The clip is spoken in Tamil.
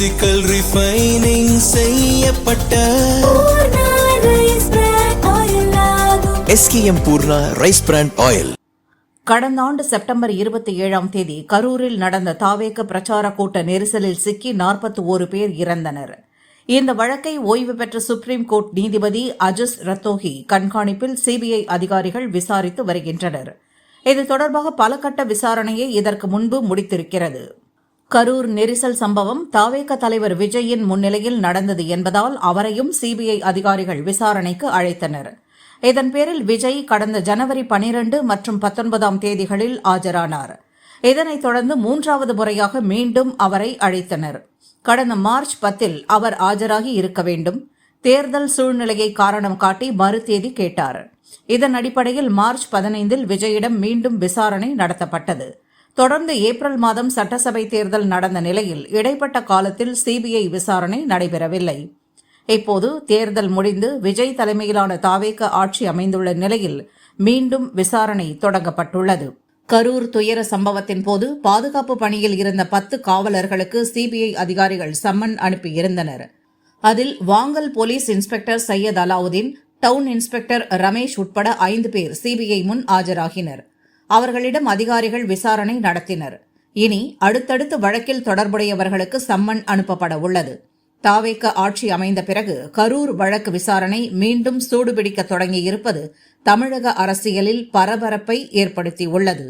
பிசிக்கல் ரிஃபைனிங் செய்யப்பட்ட SKM Poorna rice brand oil. கடந்த ஆண்டு செப்டம்பர் 27ஆம் தேதி கரூரில் நடந்த தாவேக பிரச்சார கூட்ட நெரிசலில் சிக்கி 41 பேர் இறந்தனர். இந்த வழக்கை ஓய்வு பெற்ற சுப்ரீம் கோர்ட் நீதிபதி அஜஸ் ரத்தோகி கண்காணிப்பில் CBI அதிகாரிகள் விசாரித்து வருகின்றனர். இது தொடர்பாக பல கட்ட விசாரணையை இதற்கு முன்பு முடித்திருக்கிறது. கரூர் நெரிசல் சம்பவம் தாவேக தலைவர் விஜயின் முன்னிலையில் நடந்தது என்பதால் அவரையும் CBI அதிகாரிகள் விசாரணைக்கு அழைத்தனர். இதன் பேரில் விஜய் கடந்த ஜனவரி 12 மற்றும் 19ஆம் தேதிகளில் ஆஜரானார். இதனைத் தொடர்ந்து 3வது முறையாக மீண்டும் அவரை அழைத்தனர். கடந்த மார்ச் 10இல் அவர் ஆஜராகி இருக்க வேண்டும். தேர்தல் சூழ்நிலையை காரணம் காட்டி மறுதேதி கேட்டார். இதன் அடிப்படையில் மார்ச் 15இல் விஜயிடம் மீண்டும் விசாரணை நடத்தப்பட்டது. தொடர்ந்து ஏப்ரல் மாதம் சட்டசபை தேர்தல் நடந்த நிலையில் இடைப்பட்ட காலத்தில் CBI விசாரணை நடைபெறவில்லை. இப்போது தேர்தல் முடிந்து விஜய் தலைமையிலான தாவேக ஆட்சி அமைந்துள்ள நிலையில் மீண்டும் விசாரணை தொடங்கப்பட்டுள்ளது. கரூர் துயர சம்பவத்தின் போது பாதுகாப்பு பணியில் இருந்த 10 காவலர்களுக்கு CBI அதிகாரிகள் சம்மன் அனுப்பியிருந்தனர். அதில் Vangal police inspector Syed Alauddin, town inspector Ramesh உட்பட 5 பேர் CBI முன் ஆஜராகினர். அவர்களிடம் அதிகாரிகள் விசாரணை நடத்தினர். இனி அடுத்தடுத்து வழக்கில் தொடர்புடையவர்களுக்கு சம்மன் அனுப்பப்பட உள்ளது. தாவேக ஆட்சி அமைந்த பிறகு கரூர் வழக்கு விசாரணை மீண்டும் சூடுபிடிக்க தொடங்கியிருப்பது தமிழக அரசியலில் பரபரப்பை ஏற்படுத்தியுள்ளது.